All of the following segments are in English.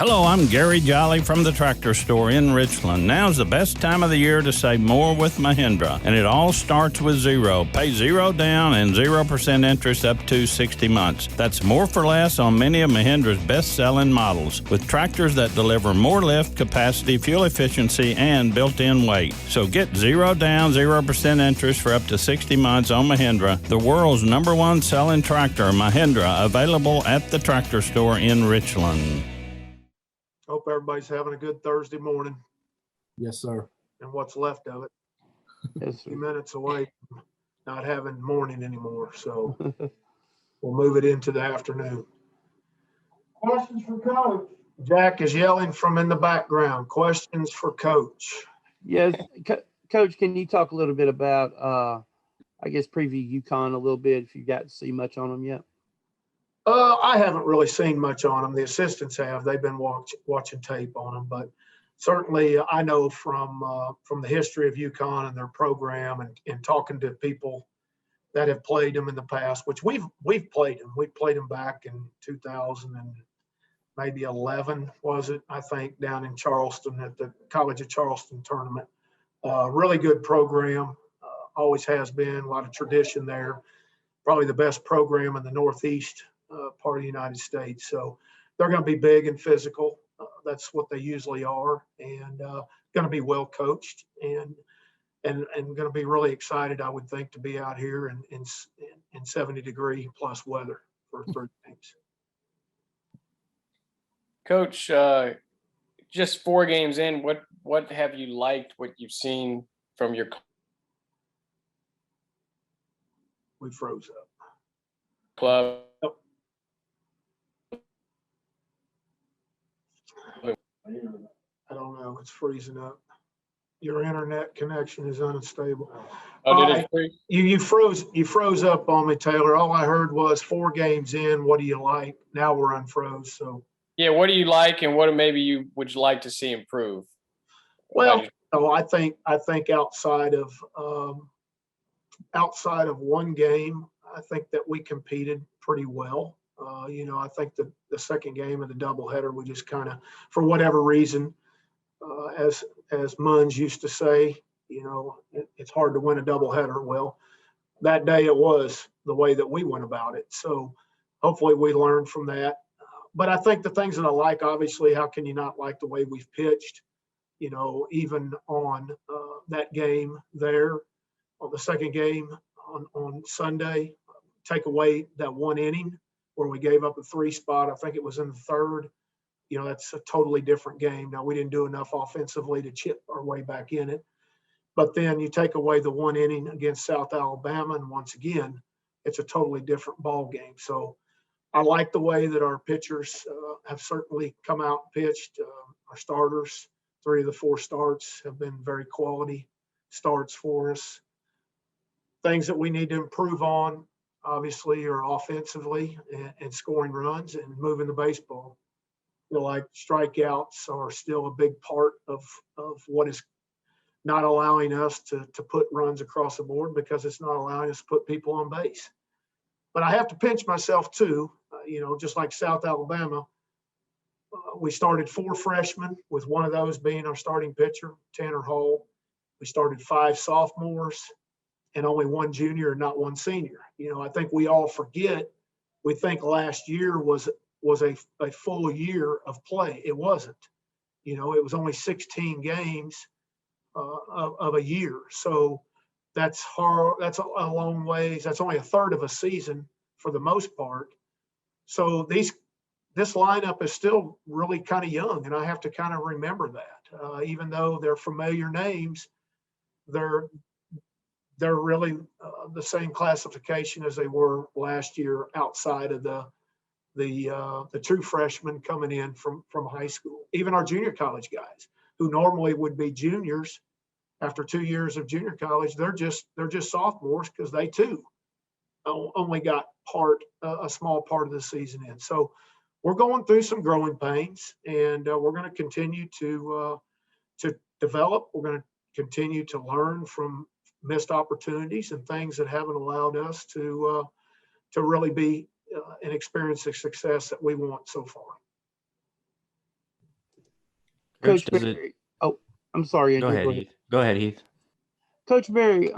Hello, I'm Gary Jolly from the Tractor Store in Richland. Now's the best time of the year to save more with Mahindra, and it all starts with zero. Pay zero down and 0% interest up to 60 months. That's more for less on many of Mahindra's best-selling models, with tractors that deliver more lift, capacity, fuel efficiency, and built-in weight. So get zero down, 0% interest for up to 60 months on Mahindra, the world's #1 selling tractor, Mahindra, available at the Tractor Store in Richland. Hope everybody's having a good Thursday morning Yes, sir. and what's left of it. Yes, A sir. few minutes away from not having morning anymore, so we'll move it into the afternoon. Questions for Coach? Jack is yelling from in the background. Questions for Coach? Yes, Coach, can you talk a little bit about, I guess, preview UConn a little bit if you got to see much on them yet? I haven't really seen much on them. The assistants have. They've been watching tape on them, but certainly I know from the history of UConn and their program and talking to people that have played them in the past, which we've played them. We played them back in 2000 and maybe 11, was it? I think down in Charleston at the College of Charleston tournament. Really good program. Always has been. A lot of tradition there. Probably the best program in the Northeast part of the United States. So they're going to be big and physical. That's what they usually are, and going to be well coached and going to be really excited, I would think, to be out here in 70-degree plus weather for 3 games. Coach, just 4 games in, what have you liked, what you've seen from your We froze up. club? I don't know. It's freezing up. Your internet connection is unstable. Oh, did it freeze? You froze up on me, Taylor. All I heard was 4 games in. What do you like? Now we're unfroze. So Yeah, what do you like, and what maybe you would like to see improve? well, I think outside of one game, I think that we competed pretty well. I think the second game of the doubleheader, we just kind of, for whatever reason, as Munns used to say, it's hard to win a doubleheader. Well, that day it was the way that we went about it. So hopefully we learned from that. But I think the things that I like, obviously, how can you not like the way we've pitched? Even on that game there, on the second game on Sunday, take away that 1 inning where we gave up a 3 spot. I think it was in the third. That's a totally different game. Now, we didn't do enough offensively to chip our way back in it. But then you take away the 1 inning against South Alabama, and once again, it's a totally different ball game. So I like the way that our pitchers have certainly come out and pitched. Our starters, 3 of the 4 starts have been very quality starts for us. Things that we need to improve on, obviously, are offensively and scoring runs and moving the baseball. Like strikeouts are still a big part of what is not allowing us to put runs across the board, because it's not allowing us to put people on base. But I have to pinch myself too, just like South Alabama. We started 4 freshmen, with one of those being our starting pitcher, Tanner Hall. We started 5 sophomores and only 1 junior and not 1 senior. I think we all forget. We think last year was a full year of play. It wasn't. It was only 16 games of a year. So that's hard. That's a long ways. That's only a third of a season for the most part. So this lineup is still really kind of young, and I have to kind of remember that. Even though they're familiar names, they're really the same classification as they were last year, outside of the true freshmen coming in from high school. Even our junior college guys, who normally would be juniors after 2 years of junior college, they're just sophomores, because they too only got a small part of the season in. So we're going through some growing pains, and we're going to continue to develop. We're going to continue to learn from missed opportunities and things that haven't allowed us to really be and experience the success that we want so far. Coach does it? Berry. Oh, I'm sorry, Go Andrew. ahead, Heath. Go ahead, Heath. Coach Berry,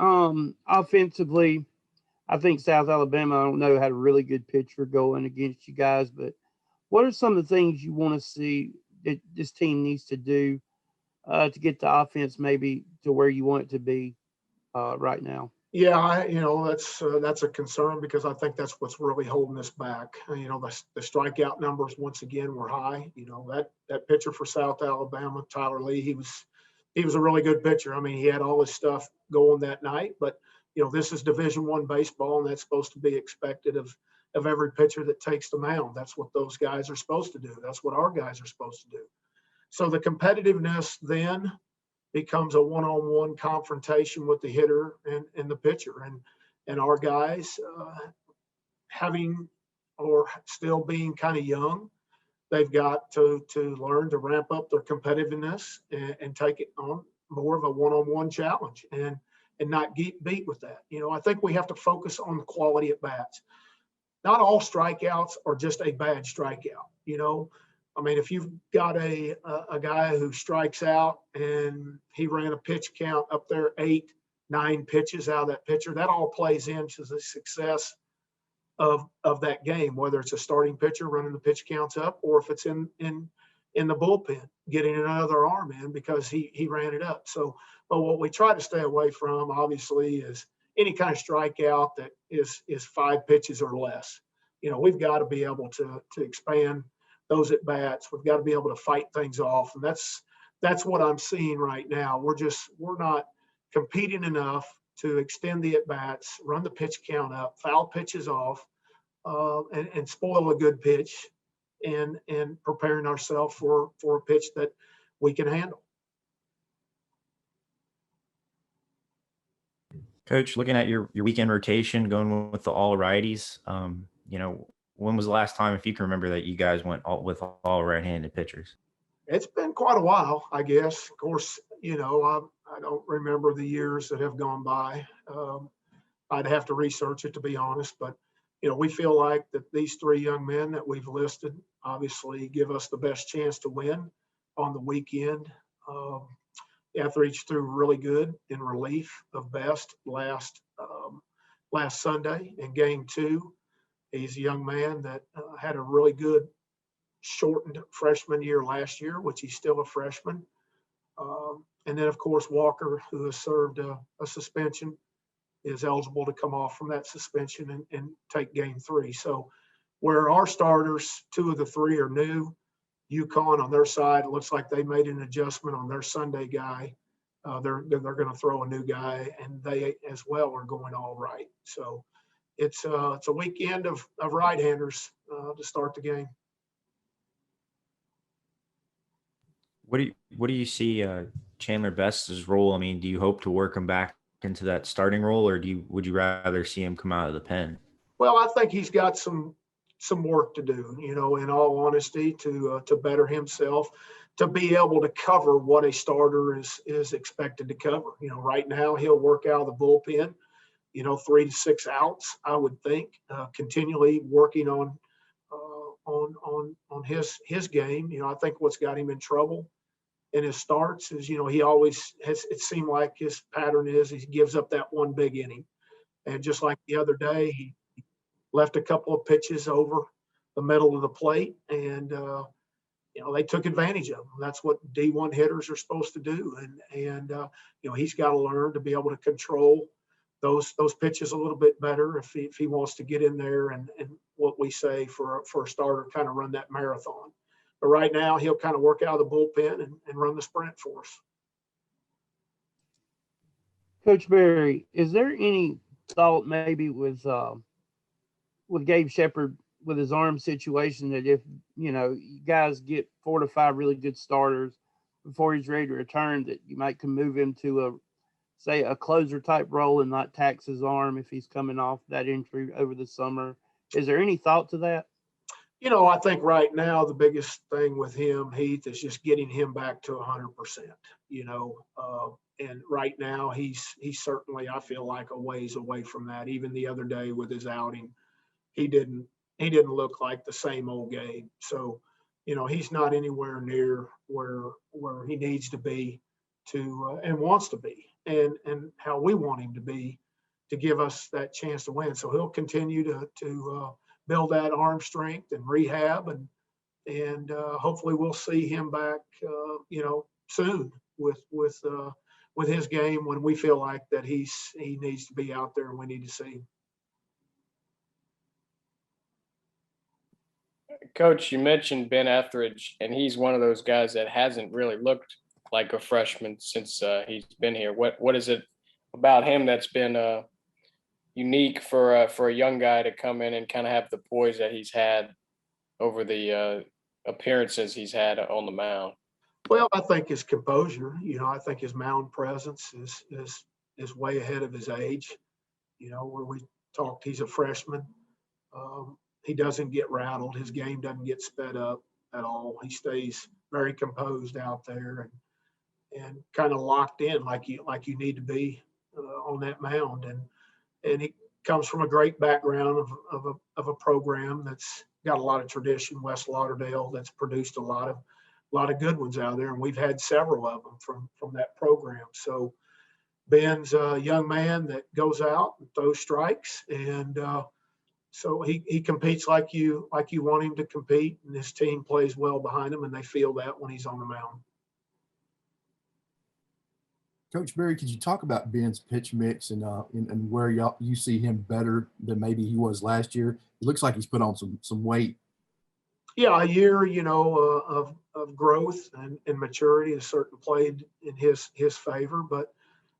offensively, I think South Alabama, I don't know, had a really good pitcher going against you guys, but what are some of the things you want to see that this team needs to do to get the offense maybe to where you want it to be right now? Yeah, that's a concern because I think that's what's really holding us back. The strikeout numbers once again were high. That pitcher for South Alabama, Tyler Lee, he was a really good pitcher. I mean, he had all his stuff going that night, but this is Division I baseball, and that's supposed to be expected of every pitcher that takes the mound. That's what those guys are supposed to do. That's what our guys are supposed to do. So the competitiveness then becomes a one-on-one confrontation with the hitter and the pitcher, and our guys having or still being kind of young, they've got to learn to ramp up their competitiveness and take it on more of a one-on-one challenge and not get beat with that. I think we have to focus on the quality at bats. Not all strikeouts are just a bad strikeout. I mean, if you've got a guy who strikes out and he ran a pitch count up there, 8, 9 pitches out of that pitcher, that all plays into the success of that game, whether it's a starting pitcher running the pitch counts up or if it's in the bullpen getting another arm in because he ran it up. So, but what we try to stay away from, obviously, is any kind of strikeout that is 5 pitches or less. We've got to be able to expand those at bats. We've got to be able to fight things off, and that's what I'm seeing right now. We're not competing enough to extend the at bats, run the pitch count up, foul pitches off, and spoil a good pitch, and preparing ourselves for a pitch that we can handle. Coach, looking at your weekend rotation, going with the all righties, when was the last time, if you can remember, that you guys went with all right-handed pitchers? It's been quite a while, I guess. Of course, I don't remember the years that have gone by. I'd have to research it, to be honest, but we feel like that these 3 young men that we've listed obviously give us the best chance to win on the weekend. Athletes threw really good in relief of Best last Sunday in game 2. He's a young man that had a really good shortened freshman year last year, which he's still a freshman. And then, of course, Walker, who has served a suspension, is eligible to come off from that suspension and take game 3. So where our starters, 2 of the 3 are new. UConn on their side, it looks like they made an adjustment on their Sunday guy. They're going to throw a new guy, and they as well are going all right. So it's a weekend of right-handers to start the game. What do you see Chandler Best's role? I mean, do you hope to work him back into that starting role, or would you rather see him come out of the pen? Well, I think he's got some work to do, in all honesty, to better himself, to be able to cover what a starter is expected to cover. Right now he'll work out of the bullpen, 3 to 6 outs, I would think, continually working on his game. I think what's got him in trouble in his starts is, he always has, it seemed like his pattern is he gives up that one big inning. And just like the other day, he left a couple of pitches over the middle of the plate, and they took advantage of them. That's what D1 hitters are supposed to do, and he's got to learn to be able to control those pitches a little bit better if he wants to get in there and what we say for a starter, kind of run that marathon. But right now, he'll kind of work out of the bullpen and run the sprint for us. Coach Berry, is there any thought maybe with Gabe Shepard with his arm situation that if you guys get 4 to 5 really good starters before he's ready to return, that you might can move him to a closer type role and not tax his arm if he's coming off that injury over the summer? Is there any thought to that? I think right now the biggest thing with him, Heath, is just getting him back to 100%. And right now he's certainly, I feel like, a ways away from that. Even the other day with his outing, he didn't look like the same old Gabe. So he's not anywhere near where he needs to be and wants to be, and how we want him to be to give us that chance to win. So he'll continue to build that arm strength and rehab, and hopefully we'll see him back, soon with his game when we feel like that he needs to be out there and we need to see him. Coach, you mentioned Ben Etheridge, and he's one of those guys that hasn't really looked like a freshman since he's been here. What is it about him that's been unique for a young guy to come in and kind of have the poise that he's had over the appearances he's had on the mound? Well, I think his composure. I think his mound presence is way ahead of his age. Where we talked, he's a freshman. He doesn't get rattled. His game doesn't get sped up at all. He stays very composed out there and kind of locked in like you need to be on that mound. And he comes from a great background of a program that's got a lot of tradition, West Lauderdale, that's produced a lot of good ones out there, and we've had several of them from that program. So Ben's a young man that goes out and throws strikes, and so he competes like you want him to compete, and his team plays well behind him, and they feel that when he's on the mound. Coach Berry, could you talk about Ben's pitch mix and where you see him better than maybe he was last year? It looks like he's put on some weight. Yeah, a year, of growth and maturity has certainly played in his favor, but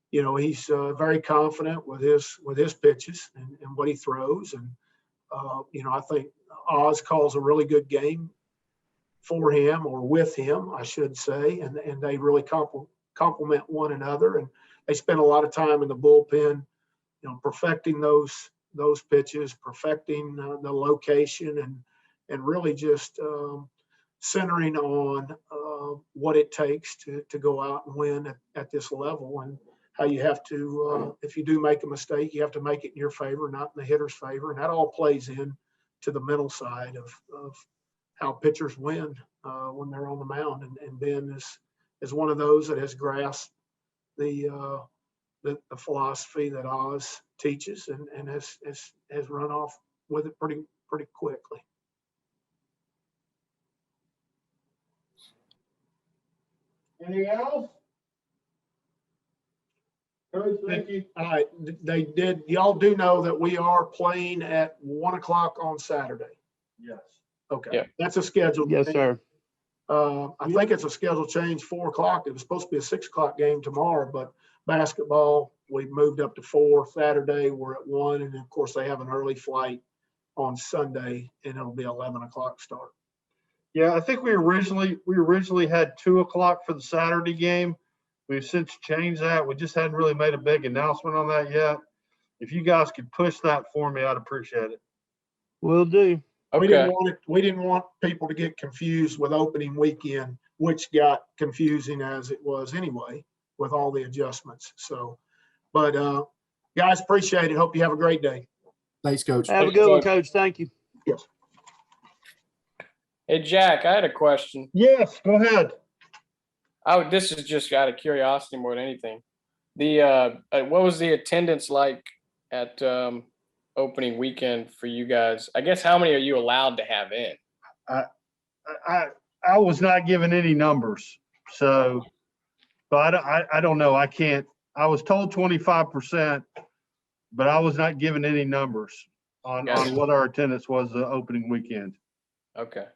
he's very confident with his pitches and what he throws, and I think Oz calls a really good game for him, or with him, I should say, and they really complement one another, and they spend a lot of time in the bullpen, perfecting those pitches, perfecting the location, and really just centering on what it takes to go out and win at this level, and how you have to, if you do make a mistake, you have to make it in your favor, not in the hitter's favor. And that all plays in to the mental side of how pitchers win when they're on the mound. And Ben is one of those that has grasped the philosophy that Oz teaches and has run off with it pretty quickly. Anything else? Coach, thank you. All right, they did. Y'all do know that we are playing at 1 o'clock on Saturday. Yes. Okay, Yeah. That's a scheduled. Yes, sir. I think it's a scheduled change, 4 o'clock. It was supposed to be a 6 o'clock game tomorrow, but basketball, we moved up to 4 Saturday. We're at 1. And of course they have an early flight on Sunday, and it'll be 11 o'clock start. Yeah, I think we originally had 2 o'clock for the Saturday game. We've since changed that. We just hadn't really made a big announcement on that yet. If you guys could push that for me, I'd appreciate it. Will do. Okay. We didn't want people to get confused with opening weekend, which got confusing as it was anyway with all the adjustments. So, but guys, appreciate it. Hope you have a great day. Thanks, Coach. Have a good one, Coach. Thank you. Yes. Hey, Jack, I had a question. Yes, go ahead. This is just out of curiosity more than anything. What was the attendance like at opening weekend for you guys? I guess how many are you allowed to have in? I was not given any numbers, so, but I don't know. I can't. I was told 25%, but I was not given any numbers on Gotcha. what our attendance was the opening weekend. Okay.